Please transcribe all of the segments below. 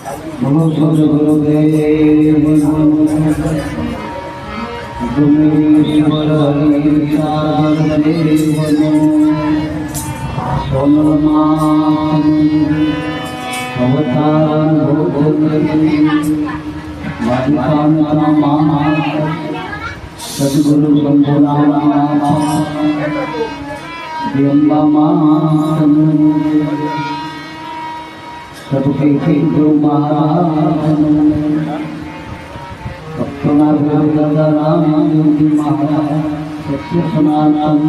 बोलो सद गुरुदेव गुमेश्वर हरिचारदेवनो सोनमात अवतार भोगवती वादिकांतमा सद्गुरु शंभुनाथ व्यंबा सबके गुरु महाराज भक्तों दादा राम योगी महाराज सत्य सनातन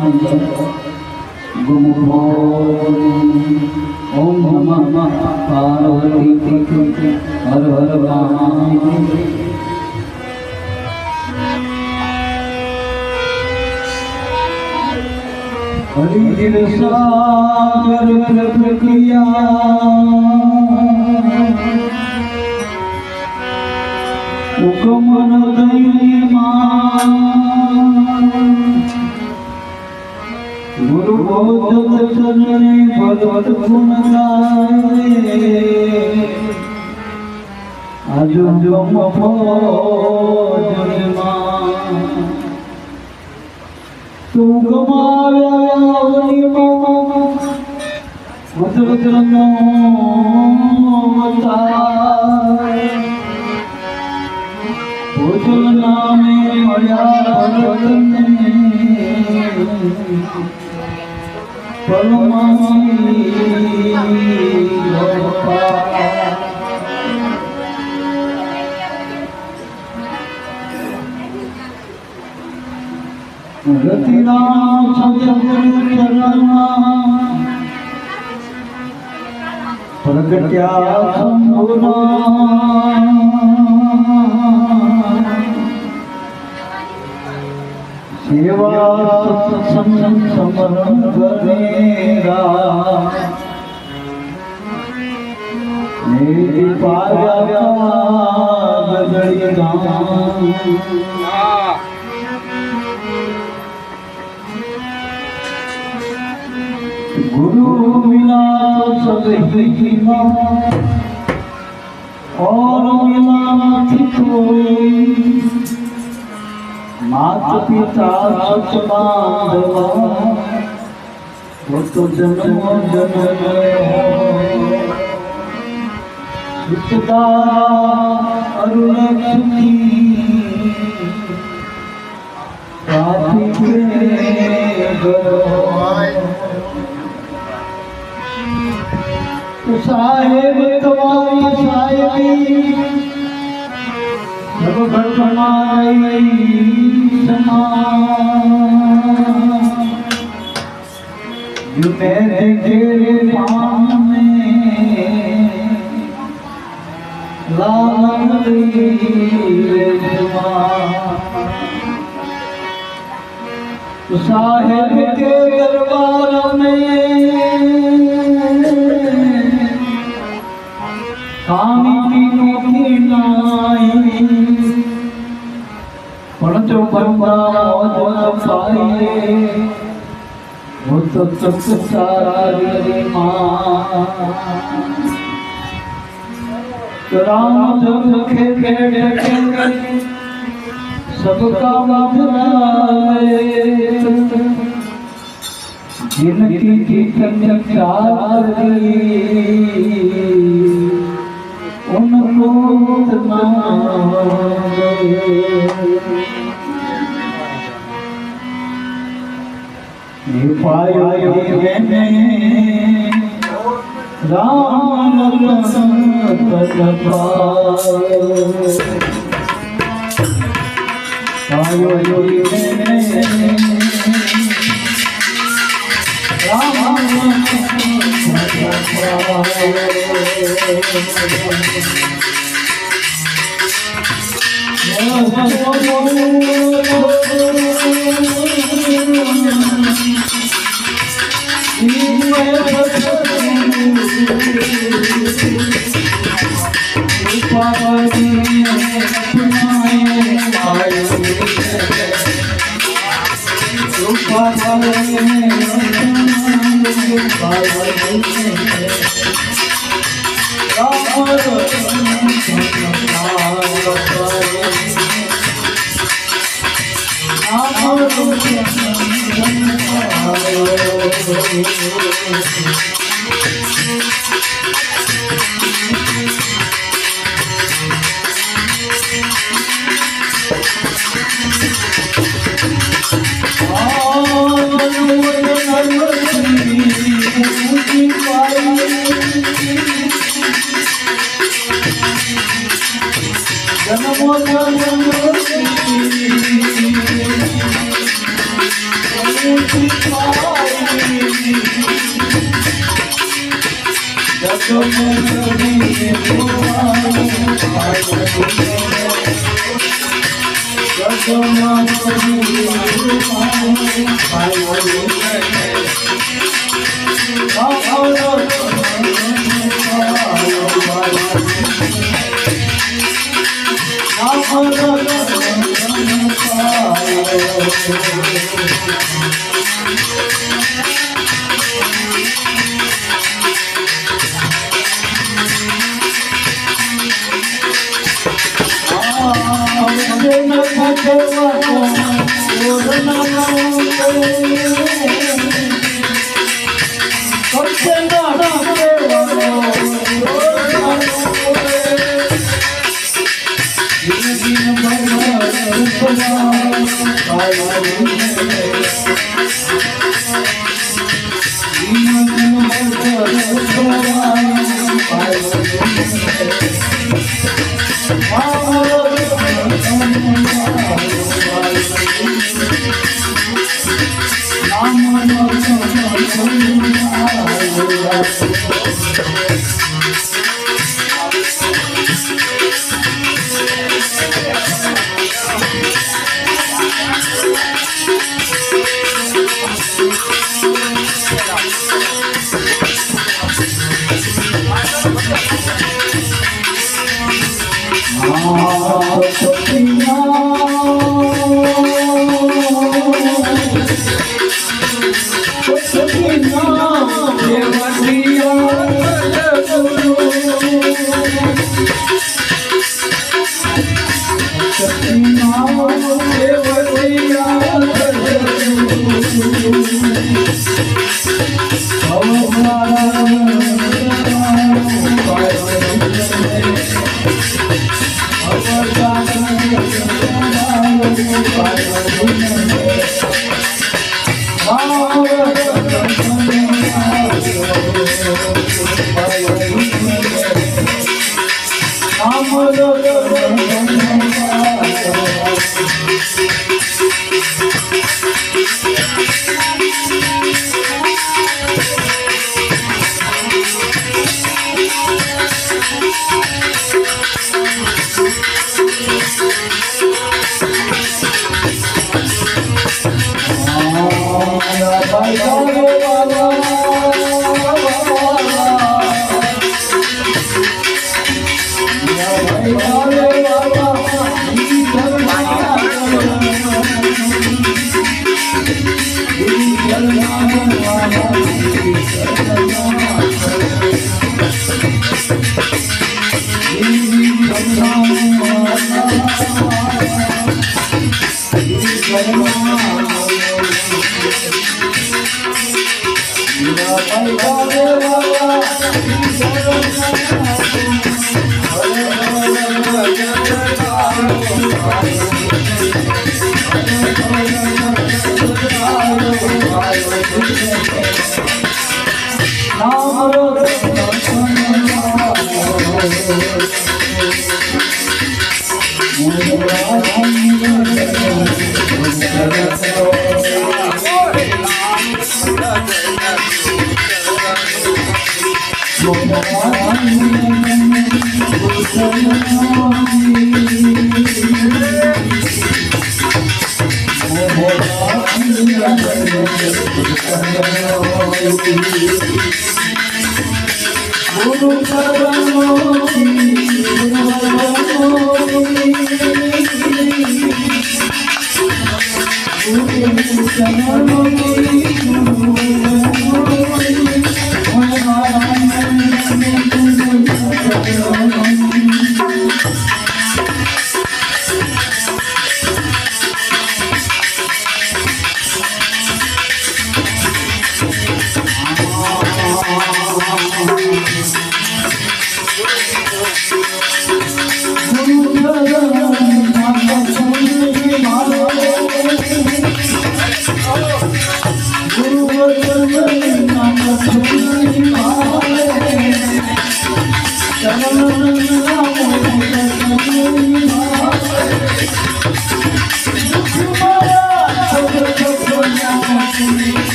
गुरुभो ओम नमः पार्वती हर हर महादेव। हरि सागर प्रक्रिया हुकमन गुरु बोध चरणे भगवत गुण गाए आज तू गमाव्या नामे मया रतिराम प्रगट्या सेवा सत्संग समरण करेगा मेरी पाया गजड़िया गुरु मिला सभी और मिला कोई माता पिता सच बांधवा वो तो जन्म जन्म पिता अरुणक्षी पापी के साहेब तुम्हारी साहेबी सब घटनाई जो मेरे तेरे पान में लाल साहेब के दरबार में खानी पीने की नाई पर जो बंदा मौज पाए वो तो सारी माँ राम जब के सबका जिनकी उनको पाया मैंने राम पायो Oh Thank you.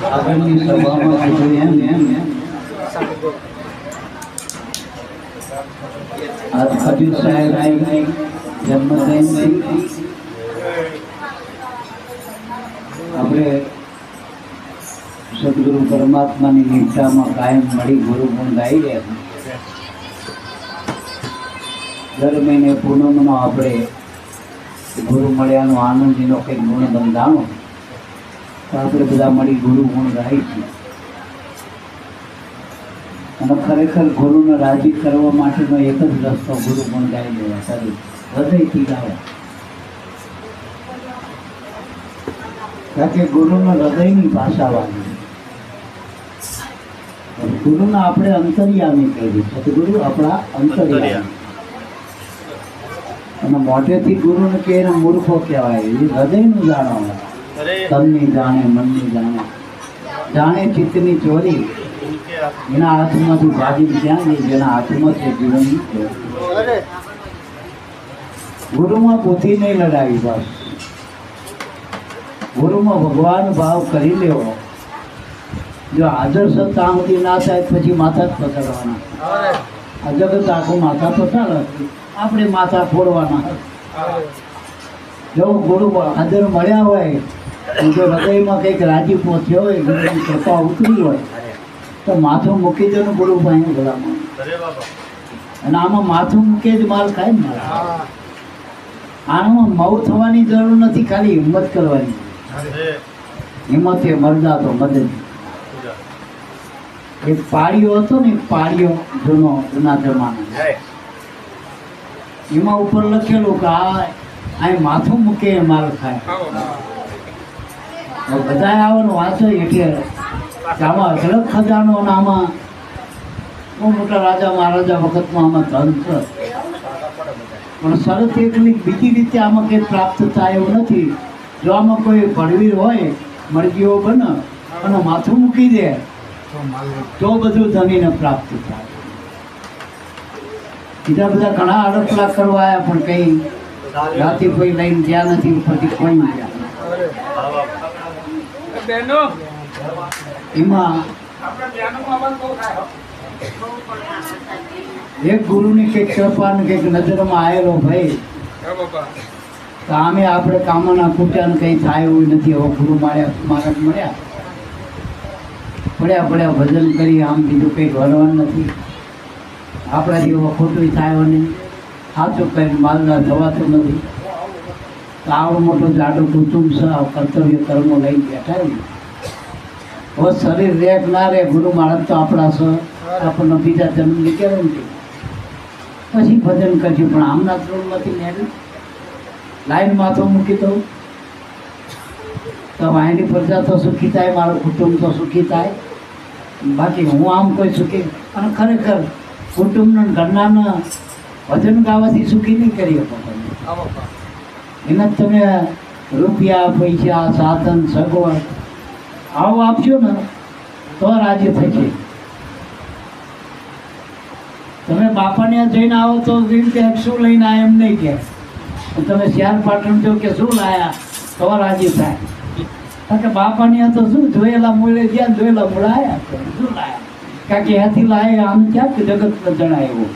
આગળની સભામાં કીધું એમ આજ ખબીર સાહેબની જન્મજયંતિ આપણે સદગુરુ પરમાત્માની નિષ્ઠામાં કાયમ મળી ગુરુ ગુણ ગાઈ રહ્યા દર મહિને પૂનમનો આપણે ગુરુ મળ્યાનો આનંદ એનો કંઈક ગુણ બંધાણો તો આપણે બધા મળી ગુરુ ગુણ ગાઈશું અને ખરેખર ગુરુને રાજી કરવા માટેનો એક જ રસ્તો ગુરુ ગુણ ગાઈ દેવા સારી હૃદયથી ગાવા કારણ કે ગુરુનો હૃદયની ભાષા વાળી ગુરુને આપણે અંતર્યામી કહીએ સદગુરુ આપણા અંતર્યામી અને મોઢેથી ગુરુને કે એના મૂર્ખો કહેવાય એ હૃદયનું જાણવા તનની જાણે મનની જાણે જાણે ચિત્તની ચોરી એના હાથમાંથી ભાગી ક્યાં ગઈ જેના હાથમાં છે જીવનની ચોરી ગુરુમાં બુદ્ધિ નહીં લડાવી બસ ગુરુમાં ભગવાન ભાવ કરી લેવો જો હાજર સત્તા સુધી ના થાય પછી માથા જ પકડવાના આ જગત આખું માથા પસાડે આપણે માથા ફોડવાના જો ગુરુ હાજર મળ્યા હોય જો હૃદયમાં કંઈક રાજીપો થયો હોય ગુરુની કૃપા ઉતરી હોય તો માથું મૂકી દે ગુરુ ભાઈ ભલામાં અને આમાં માથું મૂકે જ માલ ખાય ને આનામાં મઉ થવાની જરૂર નથી ખાલી હિંમત કરવાની હિંમત એ મરદા તો મદદ એક પાળીઓ હતો ને પાળીઓ જૂના જમાનો એમાં ઉપર લખેલું કે આ માથું મૂકે માલ ખાય બધા આવવાનું વાંચો એટલે આમાં અઢળક ખજાનો અને આમાં બહુ મોટા રાજા મહારાજા વખતમાં આમાં ધન છે પણ શરત એટલી બીજી રીતે આમાં કંઈ પ્રાપ્ત થાય એવું નથી જો આમાં કોઈ ભડવીર હોય મરજીઓ બને અને માથું મૂકી દે તો બધું ધનીને પ્રાપ્ત થાય બીજા બધા ઘણા અડકલા કરવા આવ્યા પણ કંઈ રાતે કોઈ લઈને ગયા નથી ઉપરથી કોઈ ગયા એમાં એક ગુરુની કંઈક કૃપા ને કંઈક નજરમાં આવેલો ભાઈ તો આમે આપણે કામના કૂટ્યા ને કંઈ થાય એવું નથી. હવે ગુરુ મહારાજ મળ્યા પડ્યા ભજન કરી આમ બીજું કંઈક વરવાનું નથી. આપણાથી હવે ખોટું થાય નહીં, સાચું કંઈ માલદાર થવાતું નથી. તો આવડો મોટો જાડો કુટુંબ છે, કર્તવ્ય કર્મો લઈ બેઠા ને હવે શરીર રે ના રે ગુરુ મહારાજ તો આપણા છે, આપણને બીજા જન્મની ગેરંટી. પછી ભજન કરશું પણ આમના ત્રણમાંથી મેળવી લાઈનમાં તો મૂકી દઉં તો વાયની પ્રજા તો સુખી થાય, મારું કુટુંબ તો સુખી થાય. બાકી હું આમ કોઈ સુખી અને ખરેખર કુટુંબને ઘરનાને ભજન ગાવાથી સુખી નહીં કરી શકો તમે. એના તમે રૂપિયા પૈસા સાધન સગવડ આવું આપજો ને તો રાજી થશે. તમે બાપાને જઈને આવો તો શું લઈને આવ્યા એમ નહીં કહે. તમે શિયાર પાટણ જો કે શું લાયા તો રાજી થાય. કારણ કે બાપાની તો શું જોયેલા મૂળે ગયા, જોયેલા મૂળ આવ્યા શું લાયા. કારણ કે એથી લાયા આમ ક્યાંક જગત જણાય એવું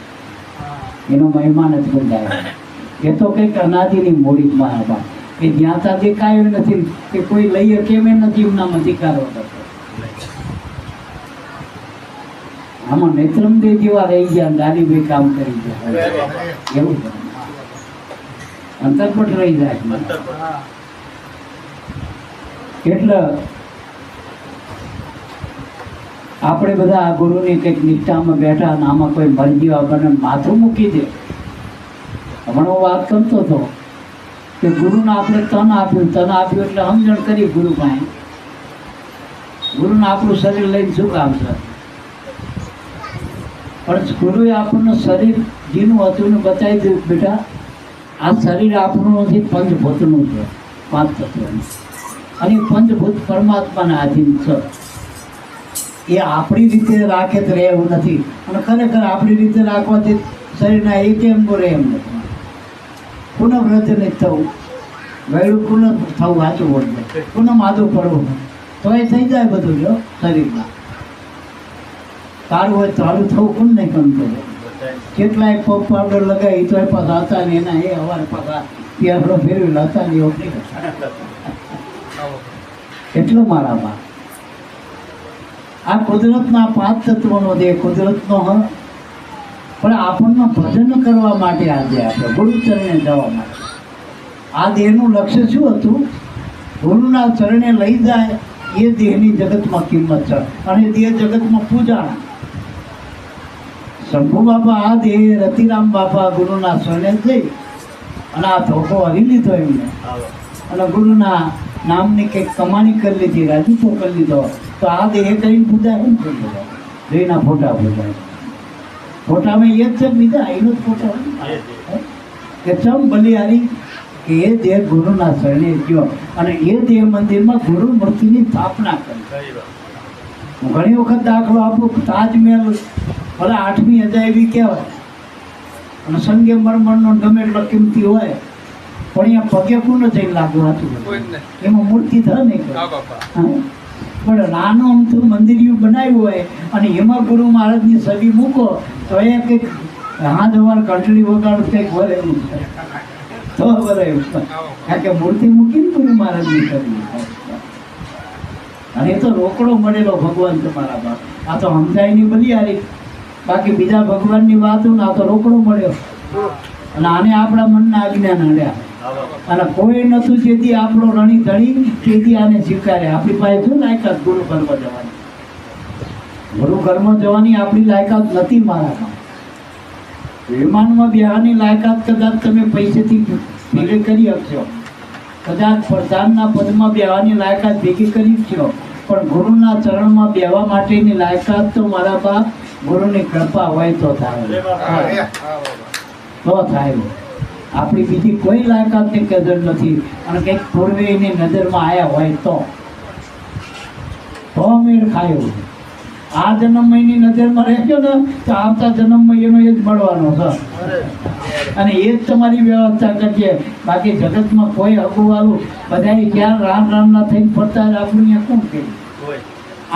એનો મહેમાન જ બંધાય. એ તો કંઈક અનાદિની મૂડી મારા કે જ્યાં ત્યાં દેખાયું નથી કે કોઈ લઈએ કેમ નથી એમનામાં અધિકારો કરતો. આમાં નેત્રમદેવ જેવા રહી ગયા, દાદીભાઈ કામ કરી ગયા એવું અંતરપટ રહી જાય. એટલે આપણે બધા આ ગુરુની કંઈક નિષ્ઠામાં બેઠા અને આમાં કોઈ મરજી આપણને માથું મૂકી દે. હમણાં હું વાત કરતો હતો કે ગુરુને આપણે તન આપ્યું એટલે સમજણ કરી ગુરુ પાસે. ગુરુને આપણું શરીર લઈને શું કામ છે? પણ ગુરુએ આપણને શરીર જેનું હતું ને બતાવી દીધું બેટા આ શરીર આપણું નથી, પંચભૂતનું છે, 5 તત્વનું. અને પંચભૂત પરમાત્માના આધીન છે. એ આપણી રીતે રાખે તો રહે એવું નથી. અને ખરેખર આપણી રીતે રાખવાથી શરીરના એક અંગો રહે એમ નથી. પુનઃવ્રત નહીં થવું, વહેલું પુનઃ થવું સાચું બોલવું, પુનઃ માદું પડવું તો એ થઈ જાય બધું જો શરીરમાં. સારું હોય તો સારું થવું કોણ નહીં ગમતો. કેટલાય પગ પાવડર લગાવી તો એ પાછા હતા ને એના એ અવાર પાછા પેલો ફેરવેલા હતા ને એવું નહીં. એટલું મારામાં આ કુદરતના 5 તત્વોનો દેહ કુદરતનો પણ આપણને ભજન કરવા માટે આજે આપણે ગુરુચરણે જવા માટે. આ દેહનું લક્ષ્ય શું હતું? ગુરુના ચરણે લઈ જાય એ દેહની જગતમાં કિંમત છે અને દેહ જગતમાં પૂજાણા. શંભુ બાપા આ દેહ રતિરામ બાપા ગુરુના શરણે જઈ અને આ ધોકો હરી લીધો એમને અને ગુરુના નામની કંઈક કમાણી કરી લીધી, રાજીપો કરી લીધો. તો આ દેહ કરીને પૂજા કેમ કરી લીધો? દેહના ફોટા પૂજાય. ફોટામાં એ જ છે બીજા એનો જ ફોટો કે ચમ બલિહારી કે એ દેહ ગુરુના શરણે ગયો અને એ દેહ મંદિરમાં ગુરુ મૂર્તિની સ્થાપના કરી. હું ઘણી વખત દાખલો આપું, તાજમહેલ ભલે 8મી અજાયબી કહેવાય અને સંગે મરમરનો ગમે એટલો કિંમતી હોય પણ અહીંયા પગે કોણ જઈને લાગુ હતું એમાં મૂર્તિ થાય નહીં. પણ નાનું અમથું મંદિરિયું બનાવ્યું હોય અને એમાં ગુરુ મહારાજની છબી મૂકો તો એ કંઈક હાથ વાર ઘંટડી વગાડું કંઈક વરેલું છે તો વરેલું. કારણ કે મૂર્તિ મૂકીને ગુરુ મહારાજની છબી અને એ તો રોકડો મળેલો ભગવાન તમારા બાપ. આ તો સમજાય નહીં બલિહારી, બાકી બીજા ભગવાનની વાતો ને આ તો રોકડો મળ્યો અને આને આપણા મનના અજ્ઞાન હડ્યા અને કોઈ નતું તેથી આપણો રણી ધણી તેથી આને સ્વીકારે. આપણી પાસે શું લાયકાત ગુરુ ઘરમાં જવાની? ગુરુ ઘરમાં જવાની આપણી લાયકાત નથી મારામાં. વિમાનમાં બેહવાની લાયકાત કદાચ તમે પૈસેથી ભેગી કરી શકશો, કદાચ પ્રધાનના પદમાં બેહવાની લાયકાત ભેગી કરી શકશો, પણ ગુરુના ચરણમાં બેહવા માટેની લાયકાત તો મારા બાપ ગુરુની કૃપા હોય તો થાય. આપણી બીજી કોઈ લાયકાતની કદર નથી અને કંઈક પૂર્વે એની નજરમાં આવ્યા હોય તો મેળ ખાયો. આ જન્મની નજરમાં રહેજો ને તો આવતા જન્મમાં એનો એ જ મળવાનો છે અને એ જ તમારી વ્યવસ્થા કરશે. બાકી જગતમાં કોઈ હગુવાળું બધા ક્યાં રામ રામના થઈને ફરતા જ આપણું અહીંયા કોણ કર્યું?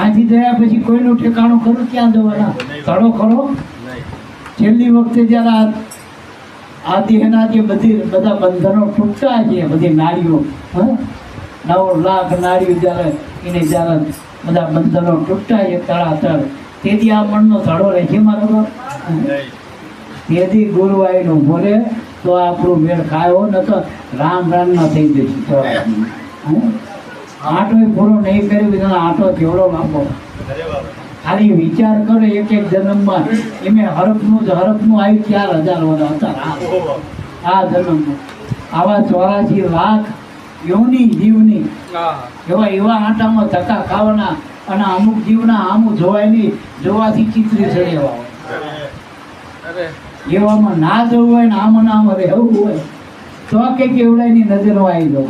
આથી ગયા પછી કોઈનું ઠેકાણું ખરું? ક્યાં જવાના? ધડો ખરો? છેલ્લી વખતે જ્યારે આ દેહના જે બધા બંધનો તૂટતા છે, બધી નાડીઓ, 9 લાખ નાડીઓ જ્યારે એને જ્યારે બધા બંધનો તૂટતા છે તળાતળ, તેથી આ મનનો ધડો રહે છે મારો બાપ. તેથી ગુરુવાઈનું બોલે તો આપણું મેળ ખાયો, ન તો રામ રામ ન થઈ જશે. આટો પૂરો નહીં કર્યો, આટો કેવડો લાંબો. ખાલી વિચાર કરો, એક જન્મમાં એમે હરફનું આવ્યું 4000 વર્ષ હતા આ જન્મમાં. આવા 84 લાખ યોની જીવની એવા આટામાં ધક્કા ખાવાના, અને અમુક જીવના આમું જોવાય નહીં, જોવાથી ચિત્રી ચડેવા હોય. એવામાં ના જવું હોય ને આમાં નામ રહેવું હોય તો કંઈક એવડાની નજરમાં આવી જાવ.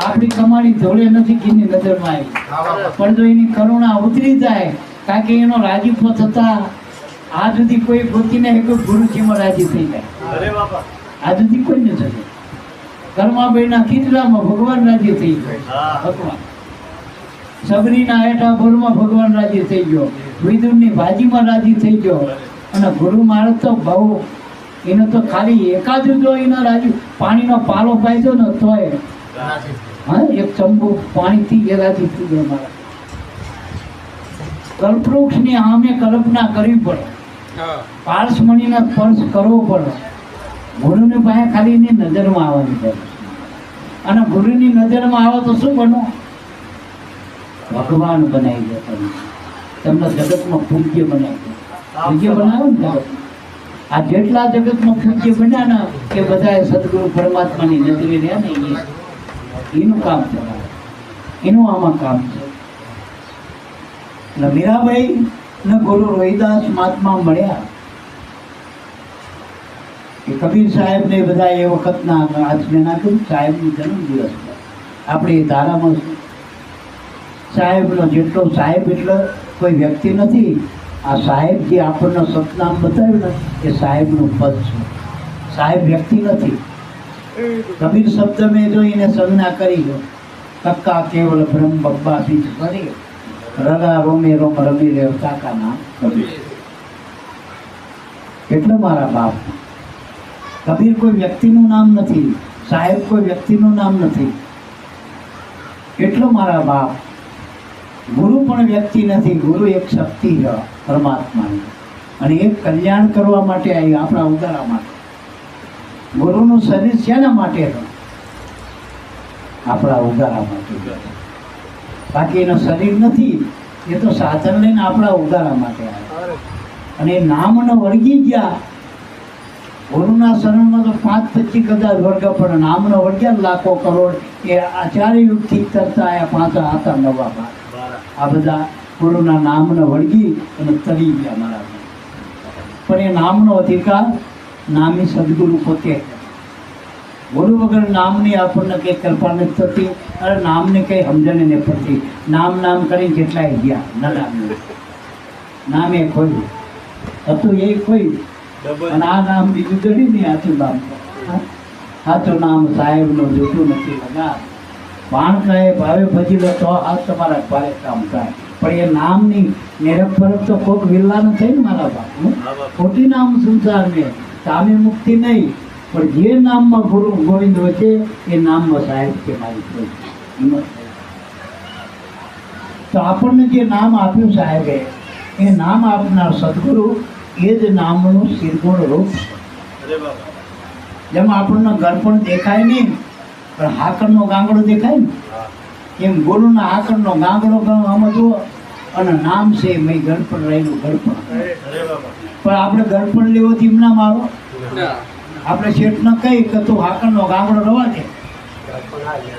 આપણી કમાણી જોડે નથી કે એની નજરમાં આવી, પણ જો એની કરુણા ઉતરી જાય, કારણ કે એનો રાજીપો થતા આ સુધી કોઈ ગોતીને કોઈ ગુરુજીમાં રાજી થઈ જાય. આ સુધી કોઈ ન થશે. કર્માભાઈના ખીચડામાં ભગવાન રાજી થઈ ગયો. ભગવાન સબરીના હેઠા બોરમાં ભગવાન રાજી થઈ ગયો, વિદુરની ભાજીમાં રાજી થઈ ગયો. અને ગુરુ મહારાજ તો બહુ, એને તો ખાલી એકાદું જો એના રાજી પાણીનો પાલો પાડ્યો ને તોય એક ચંબુ પાણીથી એ રાજી થઈ ગયો. મારા કલ્પવૃક્ષની સામે કલ્પના કરવી પડે, પારસમણીનો સ્પર્શ કરવો પડે. ગુરુની પાસે ખાલી એની નજરમાં આવવાની છે, અને ગુરુની નજરમાં આવે તો શું બનો? ભગવાન બનાવી દે તમને જગતમાં પૂજ્ય બનાવી દે. પૂજ્ય બનાવે ને જગત. આ જેટલા જગતમાં પૂજ્ય બન્યા ને એ બધા સદગુરુ પરમાત્માની નજરે રહ્યા ને, એનું કામ છે, એનું આમાં કામ છે. એટલે મીરાબાઈ ને ગુરુ રોહિદાસ મહાત્મા મળ્યા. એ કબીર સાહેબ ને બધા એ વખતના આજને નાખ્યું સાહેબનો જન્મદિવસ. આપણે એ ધારામાં સાહેબનો જેટલો સાહેબ એટલે કોઈ વ્યક્તિ નથી. આ સાહેબ જે આપણને સતનામ બતાવ્યું ને એ સાહેબનું પદ છે. સાહેબ વ્યક્તિ નથી. કબીર શબ્દ મેં જો એને સંજ્ઞા કરી ગયો, કક્કા કેવલ બ્રહ્મ બબ્બા બીજ કરી રગા રોમે રોમ રમી રે કાકા નામ કબીર. એટલે મારા બાપ કબીર કોઈ વ્યક્તિનું નામ નથી, સાહેબ કોઈ વ્યક્તિનું નામ નથી. એટલો મારા બાપ ગુરુ પણ વ્યક્તિ નથી. ગુરુ એક શક્તિ છે પરમાત્માની, અને એક કલ્યાણ કરવા માટે આવી, આપણા ઉદારા માટે. ગુરુનું શરીર શેના માટે છે? આપણા ઉદારા માટે. બાકી એનું શરીર નથી, એ તો સાધન લઈને આપણા ઉદારા માટે આવે. અને એ નામને વળગી ગયા. ગુરુના શરણમાં તો 5-25 વર્ગ, પણ નામનો વળગ્યા લાખો કરોડ. એ આચાર્ય યુગથી તરતા આયા, 5 હતા 9 બાર. આ બધા ગુરુના નામને વળગી અને તરી ગયા મારા. પણ એ નામનો અધિકાર નામી સદગુરુ પોતે. ગુરુ વગર નામની આપણને કંઈ કલ્પના નથી થતી, અને નામની કંઈ સમજણ નહીં પડતી. નામ કરીને કેટલાય ગયા. નામ નામે ખોયું હતું, એ ખોયું. અને આ નામ બીજું કરી નહીં. સાચું નામ, સાચું નામ સાહેબનું જૂઠું નથી લગા. ભાણ કહે ભાવે ભજી લો તો આ તમારા ભારે કામ થાય. પણ એ નામની નિરફરક તો કોઈક વિલ્લાનું થઈ ને મારા બાપ. ખોટી નામ સંસાર ને સામે મુક્તિ નહીં, પણ જે નામમાં ગુરુ ગોવિંદ વચ્ચે એ નામમાં સાહેબ કે મારી હિંમત. તો આપણને જે નામ આપ્યું સાહેબે, એ નામ આપનાર સદગુરુ એ જ નામનું શિરગુણ રૂપ. જેમાં આપણને ગળપણ દેખાય નહીં, પણ હાકરનો ગાંગડો દેખાય ને, એમ ગુરુના હાકરનો ગાંગડો આમાં જુઓ, અને નામ છે મેં ગળપણ રહેલું ગળપણ. પણ આપણે ગળપણ લેવાથી એમ નામ આવો. આપણે શેઠને કહી કે તું હાકરનો ગાંગડો રવા દે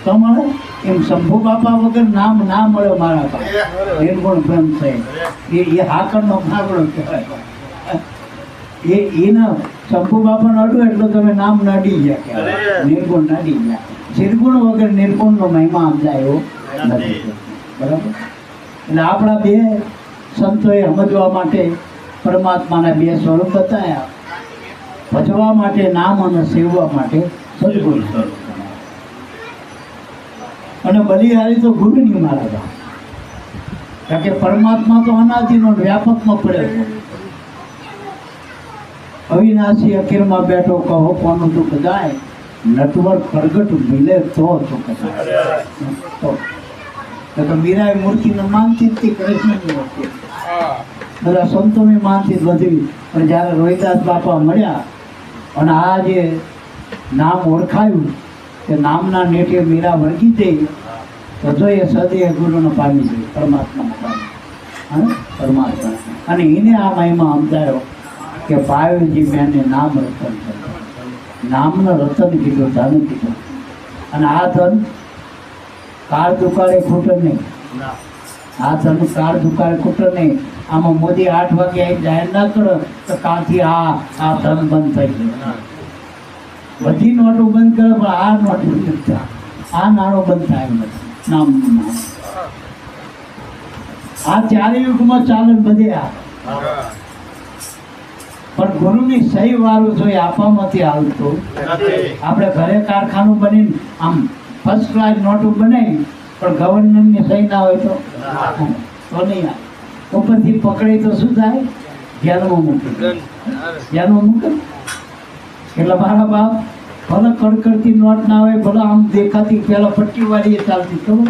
તો મળે. એમ શંભુ બાપા વગર નામ ના મળે મારા બાપ. નિર્ગુણ પ્રેમ છે એ હાકરનો ગાંગડો કહેવાય. એના શંભુ બાપાને અડો એટલે તમે નામ નડી ગયા, નિર્ગુણ નડી ગયા. નિર્ગુણ વગર નિર્ગુણનો મહિમા સમજાયો નથી. બરાબર. એટલે આપણા બે સંતોએ સમજવા માટે પરમાત્માના 2 સ્વરૂપ બતાવ્યા. ભજવા માટે નામ અને સેવવા માટે સદગુરુ સ્વરૂપ. અને બલિહારી તો ગુરુની મારા બાપ. કારણ કે પરમાત્મા તો અનાદિનો વ્યાપકમાં પડે છે. અવિનાશી અખિરમાં બેઠો કહો કોનું દુઃખ જાય, નટવર પ્રગટ મિલે તો સુખ જાય. તો મીરાએ મૂર્તિને માનતી જ હતી, કૃષ્ણની મૂર્તિ બધા સંતોની માનતી જ બધી. પણ જ્યારે રોહિદાસ બાપા મળ્યા અને આ જે નામ ઓળખાયું કે નામના નેઠે મીરા વળગી જઈ, તો જોઈએ સદૈવ ગુરુને પામી ગઈ, પરમાત્માને પામી. હા, પરમાત્મા. અને એને આ મહિમા સમજાયો કે પાયોજી મેને નામ રતન કર્યું. નામનો રતન કીધું, ધન કીધું. અને આ ધન કાળ દુકાળે ખૂટે નહીં. આ ધન કાળ દુકાળે ખૂટે નહીં. આમાં મોદી 8 વાગે આવી જાહેર ના કરો તો કાલથી આ ધન બંધ થઈ ગયું. બધી નોટો બંધ કરે પણ આ નોટ બંધ થાય, આ નાણો બંધ થાય નથી. નામનું નામ આ ચારે યુગમાં ચાલે બધે આ. પણ ગુરુની સહી વાળું જોઈએ આપવામાંથી આવતું. આપણે ઘરે કારખાનું બનીને આમ ફર્સ્ટ ક્લાસ નોટો બનાવી પણ ગવર્નરની સહી ના હોય તો નહીં આવે. ઉપરથી પકડે તો શું થાય? જેલમાં મૂકે, જેલમાં મૂકે. એટલે મારા બાપ ભલે કડકડતી નોટ ના હોય, ભલે આમ દેખાતી પેલા પટ્ટી વાળી એ ચાલતી ખબર,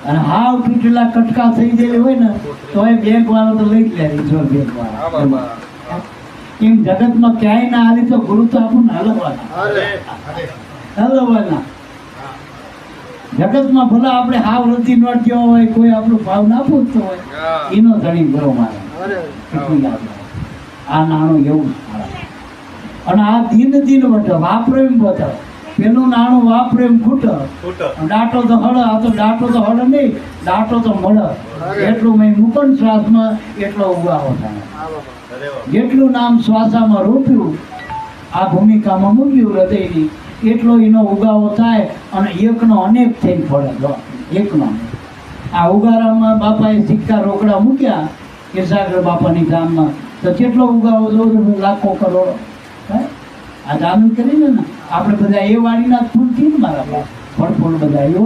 અને હાવ તૂટેલા કટકા થઈ ગયેલી હોય ને તો એ બેંક વાળો તો લઈ જ લે. રિઝર્વ બેંક વાળા એમ જગતમાં ક્યાંય ના હાલી તો ગુરુ તો આપણને હલવાના. જગતમાં ભલે આપણે હાવ રતી નોટ જેવો હોય, કોઈ આપણો ભાવ ના પૂછતો હોય, એનો ધણી ગુરુ મારે. આ નાણું એવું. અને આ દિન દિન વટે વાપરે એમ બતાવે. પેલું નાણું વાપરે એમ ખૂટ, ડાટો તો હળ. આ તો ડાટો તો હળ નહીં, ડાટો તો મળ. એટલું મેં મુકન શ્વાસમાં એટલો ઉગાવો થાય. જેટલું નામ શ્વાસામાં રોપ્યું, આ ભૂમિકામાં મૂક્યું હૃદયની, એટલો એનો ઉગાવો થાય. અને એકનો અનેક થઈને પડે. એકનો આ ઉગારામાં બાપાએ સિક્કા રોકડા મૂક્યા કેસાગર બાપાની ગામમાં, તો કેટલો ઉગાવો જોઉં લાખો કરોડો. આ દાન કરીને ને આપણે બધા એ વાડીના ફૂલ થી ને મારા બાપ ફળ બધા એવો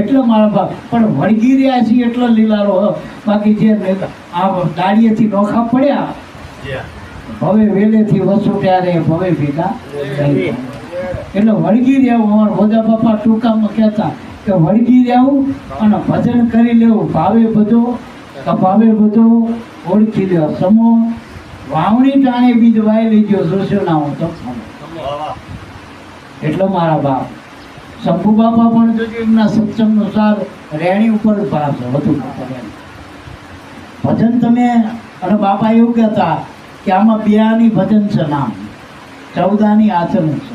એટલે મારા બાપ પણ વળગી રહ્યા છીએ એટલો લીલારો. બાકી જે આ દાડીએથી નોખા પડ્યા, હવે વેલેથી વસુટ્યા રે ભવે ભેગા. એટલે વળગી રહેવું. અમારા હોજા બાપા ટૂંકામાં કહેતા કે વળગી રહેવું અને ભજન કરી લેવું. ભાવે બધો કપાવે બધો ઓળખી લ્યો સમો, વાવણી ટાણે બીજ વાઈ લેજો જોશો ના હું તો. એટલો મારા બાપ શંભુ બાપા પણ જોજો એમના સત્સંગનો સાર રેણી ઉપર ભાર છે વધુ ભજન તમે. અને બાપા એવું કહેતા કે આમાં બિયાની ભજન છે નામ, 14 આચરણ છે.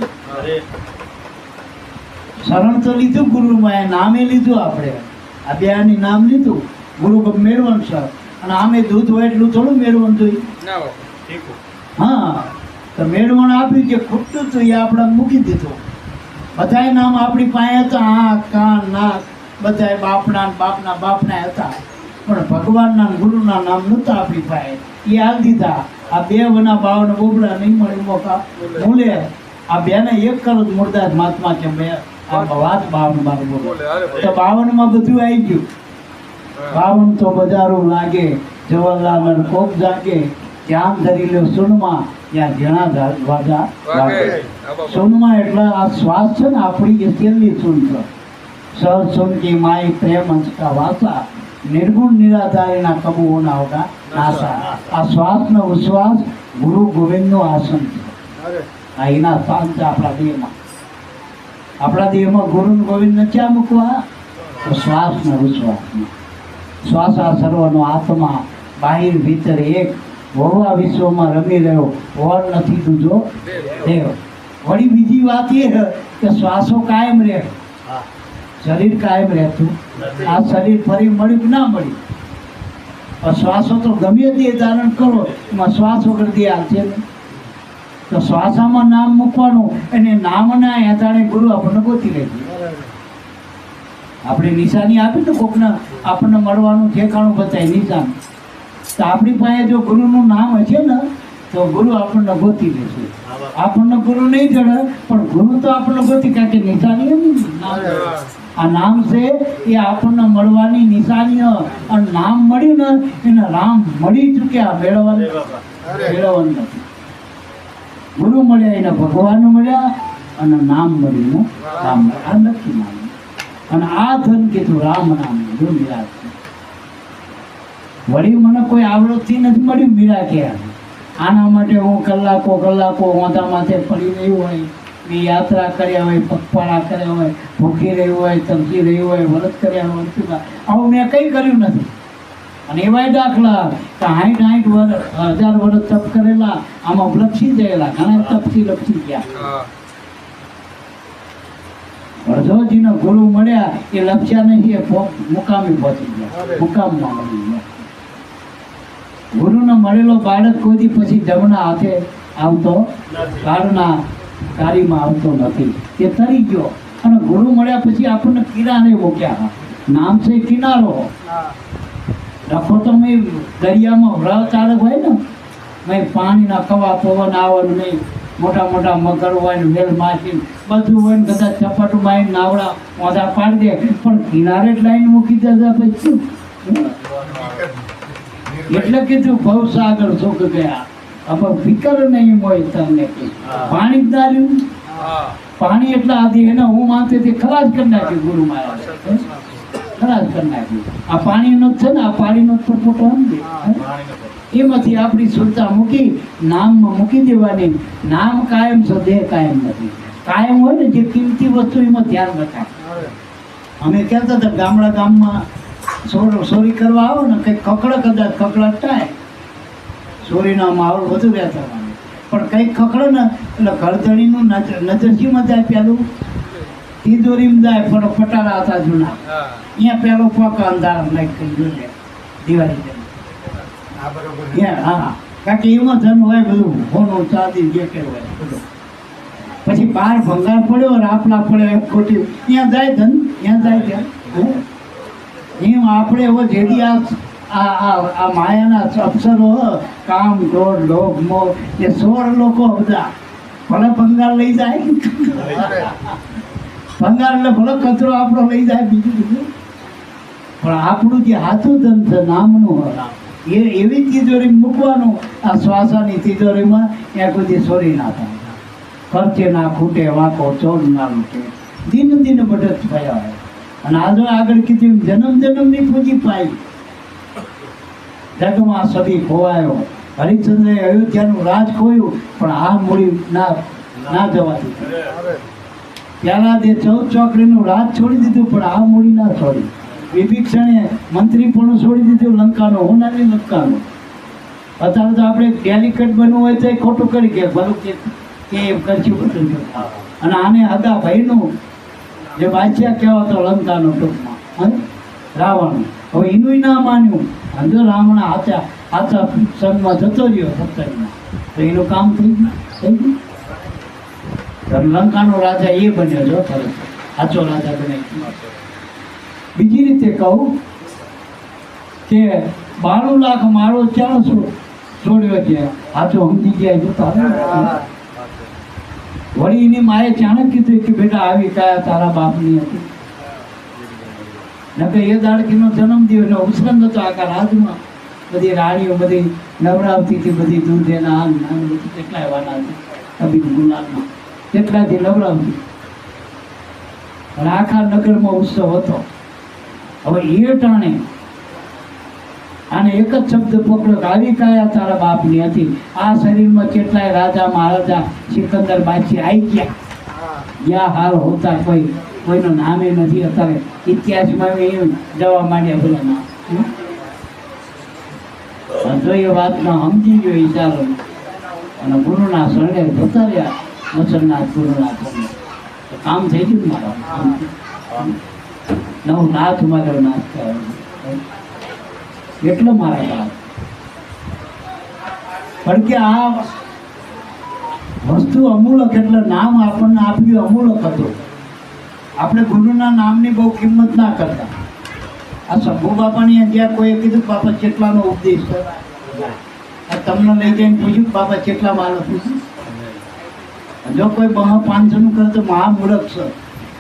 શરણ તો લીધું ગુરુમાં, નામે લીધું આપણે. આ બિયાની નામ લીધું, ગુરુ મેળવણ છે. અને આમે દૂધ હોય એટલું થોડું મેળવણ જોઈએ. હા, તો મેળવણ આપ્યું કે ખૂટતું હતું એ આપણે મૂકી દીધું. બધાય નામ આપણી પાસે હતા, આંખ કાન નાક બધાય બાપના બાપના હતા. પણ ભગવાનના ગુરુના નામ નહોતા આપણી પાસે, એ હાલ દીધા. આ 2 વના 52 બોબડા નહીં મળે મોકા મૂલે. આ 2 ને 1 કરો મુરદાસ મહાત્મા કે બે આ વાત 52 બોલો તો 52 માં બધું આવી ગયું. 52 તો બજારો લાગે, જવાહરલાલ કોક જાગે, ધ્યાન ધરી લો સુનમાં, ત્યાં ઘણા વાજા વાગે. સુનમાં એટલે આ શ્વાસ છે ને આપણી જે છેલ્લી સુન છે. સર સુન કી માઈ પ્રેમ અંશકા વાસા, નિર્ગુણ નિરાધારીના કબુઓના હોગા નાસા. આ શ્વાસનો ઉશ્વાસ ગુરુ ગોવિંદનું આસન છે. આ એના સ્થાન છે આપણા દેહમાં. આપણા દેહમાં ગુરુ ગોવિંદને ક્યાં મૂકવા? તો શ્વાસનો ઉશ્વાસમાં. શ્વાસ આ સર્વનો આત્મા, બાહિર ભીતર એક, ભોળવા વિશ્વમાં રમી રહ્યો, વર નથી દૂજો દેવ. વળી બીજી વાત એ કે શ્વાસો કાયમ રહે, શરીર કાયમ રહેતું. આ શરીર ફરી મળ્યું કે ના મળ્યું? પણ શ્વાસો તો ગમે તે ધારણ કરો, એમાં શ્વાસ વગર દે હાલશે નહીં. તો શ્વાસામાં નામ મૂકવાનું, અને નામના હેતાણે ગુરુ આપણને ગોતી લે. આપણે નિશાની આપી તો કોકના આપણને મળવાનું ઠેકાણું બતાય નિશાન. તો આપણી પાસે જો ગુરુનું નામ હશે ને તો ગુરુ આપણને ગોતી લેશે. આપણને ગુરુ નહીં જડે પણ ગુરુ તો આપણને ગોતી, કારણ કે નિશાની આ નામ છે એ આપણને મળવાની નિશાની અને નામ મળ્યું ને એને રામ મળી ચૂક્યા, મેળવવાનું નથી. ગુરુ મળ્યા એને ભગવાન મળ્યા અને નામ મળ્યું ને રામ મળ્યા. આ નથી નામ અને આ ધન કીધું રામ નામ મીરા છે. વળી મને કોઈ આવડતથી નથી મળ્યું મીરા કે આના માટે હું કલાકો વાંધા માથે પડી રહ્યું હોય, મેં યાત્રા કર્યા હોય, પગપાળા કર્યા હોય, ભૂખી રહ્યું હોય, તરસી રહ્યું હોય, વ્રત કર્યા હોય, આવું મેં કંઈ કર્યું નથી. અને એવાય દાખલા કે 60 વર્ષ 1000 વર્ષ તપ કરેલા આમાં લપસી ગયેલા, ઘણા તપથી લપસી ગયા. અડધોજીનો ગુરુ મળ્યા એ લપસ્યા નથી, એ મુકામી પહોંચી ગયા, મુકામમાં મળી ગયા. ગુરુનો મળેલો બાળક કોઈ પછી જમણા હાથે આવતો, કાળના કારીમાં આવતો નથી, એ તરી ગયો. અને ગુરુ મળ્યા પછી આપણને કિનારે મૂક્યા. નામ છે કિનારો. રખો તો મેં દરિયામાં વ્રત ચાલક હોય ને, મેં પાણીના કવા પવન આવવાનું નહીં, મોટા મોટા મગર હોય ને વેલ માછી બધું હોય ને, કદાચ ચપાટું મારી નાવડા મોઢા પાડી દે, પણ કિનારે જ લાઈન મૂકી દેતા પછી એટલે કીધું ભવસાગર સુખ ગયા. હવે ફિકર નહીં હોય તમને. પાણી જ દાર્યું, પાણી એટલા આદિ એને હું માનતી હતી ખલાસ કરી નાખ્યું ગુરુ મહારાજ, ખલાસ કરી નાખ્યું. આ પાણીનો જ છે ને, આ પાણીનો જ પરપોટો એમાંથી આપણી સુરતા મૂકી નામમાં મૂકી દેવાની. નામ કાયમ છે, દેહ કાયમ નથી. કાયમ હોય ને જે કિંમતી વસ્તુ એમાં ધ્યાન રખાય. અમે કહેતા હતા ગામમાં ચોરી કરવા આવો ને કંઈક કદાચ કકડા થાય, ચોરીના માહોલ વધુ રહેતા પણ કંઈક ખકડે ને એટલે ઘરધણીનું નજરજીમાં જાય, પેલું તિજોરીમાં જાય. પણ પટારા હતા જૂના, અહીંયા પેલો પગ અંધારા નાખ કરી જોઈએ દિવાળી. હા, કારણ કે એમાં ધન હોય બધું, હોનું ચાંદી જે કે હોય બધું. પછી બહાર ભંગાર પડ્યો, રાપલા પડ્યો, ખોટી ત્યાં જાય ધન, ત્યાં જાય ત્યાં. એમ આપણે હવે જેથી આ માયાના અક્ષરો કામ, ક્રોધ, લોભ, મોહ એ 16 લોકો બધા ભલે ભંગાર લઈ જાય, ભંગાર એટલે ભલે કચરો આપણો લઈ જાય, બીજું પણ આપણું જે હાથું ધન છે નામનું એ એવી તિજોરી મૂકવાનું. આ શ્વાસાની તિજોરીમાં ત્યાં કોઈ ચોરી ના થાય, ખર્ચે ના ખૂટે, વાંકો ચોર ના લૂટે, દિન બઢત થયા હોય. અને આગળ કીધું જન્મની પૂંજી પાઈ, જગમાં સદી ખોવાયો. હરિશ્ચંદ્રે અયોધ્યાનું રાજ ખોયું, પણ આ મૂડી ના જવાથી. પહેલા તે 14 ચોકડીનું રાજ છોડી દીધું, પણ આ મૂડી ના છોડી. વિભીક્ષણે મંત્રી પણ છોડી દીધું લંકાનો, હોનારી લંકાનો. અત્યારે તો આપણે ડેલિકેટ બનવું હોય તો એ ખોટું કરી કે ભલું કે એમ કરશું બધું. અને આને હગા ભાઈનું જે બાદશાહ કહેવાતો લંકાનો ટૂંકમાં રાવણ, હવે એનું ના માન્યું. અને જો રાવણ આચા સંગમાં જતો રહ્યો સત્તરમાં, તો એનું કામ થઈ ગયું. લંકાનો રાજા એ બન્યો જો ખરેખર સાચો રાજા બન્યો. બીજી રીતે કહું કે 92 લાખ માળો ચાલો છોડ્યો છે, સાચો સમજી ગયા જોતા. વળી એની માએ ચાણક કીધું કે બેટા આવી કાયા તારા બાપની હતી, નકે એ દાડકીનો જન્મ થયો એટલે ઉછરણ હતો આખા રાજમાં. બધી રાણીઓ બધી નવરાવતી હતી, બધી દૂધ એના બધું કેટલાય વાના હતી, ગુલાબમાં કેટલાથી નવરાવતી. અને આખા નગરમાં ઉત્સવ હતો. હવે એ ટાણે આને એક જ શબ્દ પકડ્યો કે આવી કાયા તારા બાપની હતી. આ શરીરમાં કેટલાય રાજા મહારાજા સિકંદર બાદશાહ આવી ગયા, હાલ હોતા કોઈનું નામે નથી. અત્યારે ઇતિહાસમાં એમ જવા માંડ્યા બધા નામ. જો એ વાતમાં સમજી ગયો ઈશારો અને ગુરુના શરણે જતા રહ્યા, વચનનાથ ગુરુના શરણે, કામ થઈ ગયું મારા. નવ નાથ મારો નાથ કહેવાય એટલો મારા બાપ. પણ કે આ વસ્તુ અમૂલક, એટલે નામ આપણને આપ્યું અમૂલક હતું. આપણે ગુરુના નામની બહુ કિંમત ના કરતા. આ શંભુ બાપાની જ્યાં કોઈએ કીધું બાપા કેટલાનો ઉપદેશ છે, તમને લઈ જઈને પૂછ્યું બાપા કેટલા માલ પૂછ્યું. જો કોઈ 500 નું કરે તો મહામૂર્ખ છે.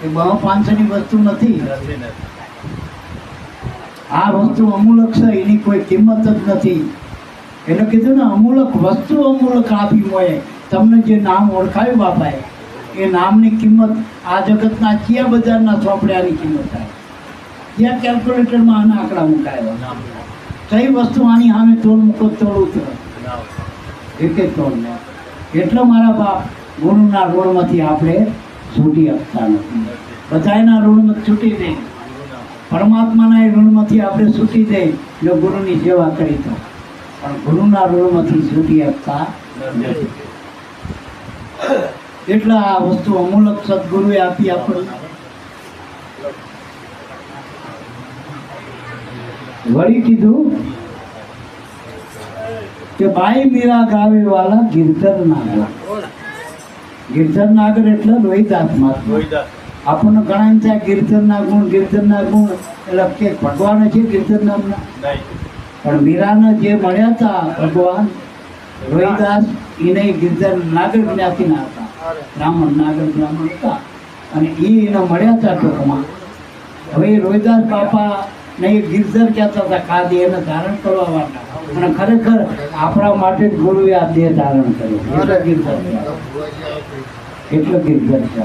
એ 500ની વસ્તુ નથી. આ વસ્તુ અમૂલક છે, એની કોઈ કિંમત જ નથી. એટલે કીધું ને, અમૂલક વસ્તુ અમૂલક આપી હોય. તમને જે નામ ઓળખાયું બાપાએ, એ નામની કિંમત આ જગતના કયા બજારના ચોપડ્યાની કિંમત થાય, ક્યાં કેલ્ક્યુલેટરમાં આના આંકડા મુકાયેલા. કઈ વસ્તુ આની સામે તોડ મૂકો તોડ ઉતરે, એક જ તોડ ને. એટલે મારા બાપ, ગુરુના ઋણમાંથી આપણે છૂટી શકતા નથી. બધાના ઋણમાંથી છૂટી દે, પરમાત્માના ઋણમાંથી આપણે છૂટી દે જો ગુરુની સેવા કરી તો. પણ ગુરુના ઋણમાંથી છૂટી શકતા નથી. એટલે આ વસ્તુ અમૂલક સદગુરુએ આપી આપણને. વળી કીધું કે બાઈ મીરા ગાવે વાલા ગિરધર નાગર. ગિરધર નાગર એટલે રોહિદાસ મહાત્મા. આપણને ઘણા એમ થાય ગિરધરના ગુણ, ગિરધરના ગુણ એટલે કે ભગવાન છે ગિરધર નામના. પણ મીરાને જે મળ્યા હતા ભગવાન રોહિદાસ, એને ગિરધર નાગર જ્ઞાતિના હતા, બ્રાહ્મણ, નાગર બ્રાહ્મણ હતા. અને એને મળ્યા હતા ટૂંકમાં. હવે રોહિદાસ બાપા ને એ ગિરધર કહેતા હતા, ખાદી એને ધારણ કરવા વાળા. અને ખરેખર આપણા માટે જ ગુરુએ આ દેહ ધારણ કર્યો. એટલે ગિરધર છે.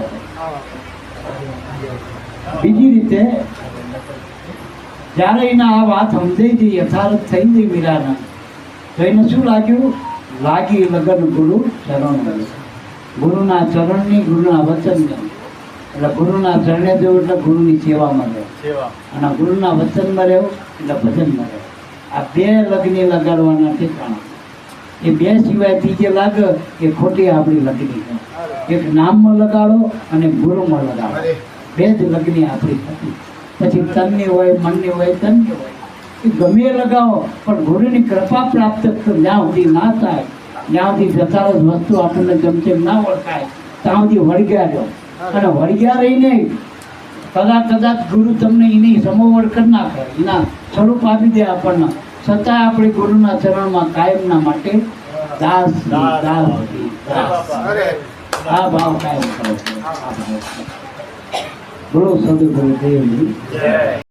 બીજી રીતે જ્યારે એને આ વાત સમજાઈ ગઈ, યથાર્થ થઈ ગઈ મીરાના, તો એને શું લાગ્યું? લાગી લગન ગુરુ ચરણ. ગુરુના ચરણની, ગુરુના વચનની. એટલે ગુરુના ચરણે જવું એટલે ગુરુની સેવામાં રહેવું, અને ગુરુના વચનમાં રહેવું એટલે ભજનમાં રહેવું. આ બે લગ્ની લગાડવાના ઠેકાણા. એ બે સિવાય ત્રીજે લાગે એ ખોટી આપણી લગ્ની છે. એક નામમાં લગાડો અને ગુરુમાં લગાડો, બે જ લગ્ની આપણી થતી. પછી તનની હોય, મનની હોય, તનની હોય, એ ગમે એ લગાવો, પણ ગુરુની કૃપા પ્રાપ્ત જ્યાં સુધી ના થાય, જ્યાં સુધી જતા વસ્તુ આપણને ગમતે ના ઓળખાય, ત્યાં સુધી વળગ્યા રહ્યો. અને વળગ્યા રહીને કદાચ ગુરુ તમને એની સમોવડ કરી નાખે, એના સ્વરૂપ આપી દે આપણને, છતાં આપણે ગુરુના ચરણમાં કાયમના માટે દાસ દાસ આ ભાવ કાયમ કરો. બોલો સદગુરુ દેવની જય.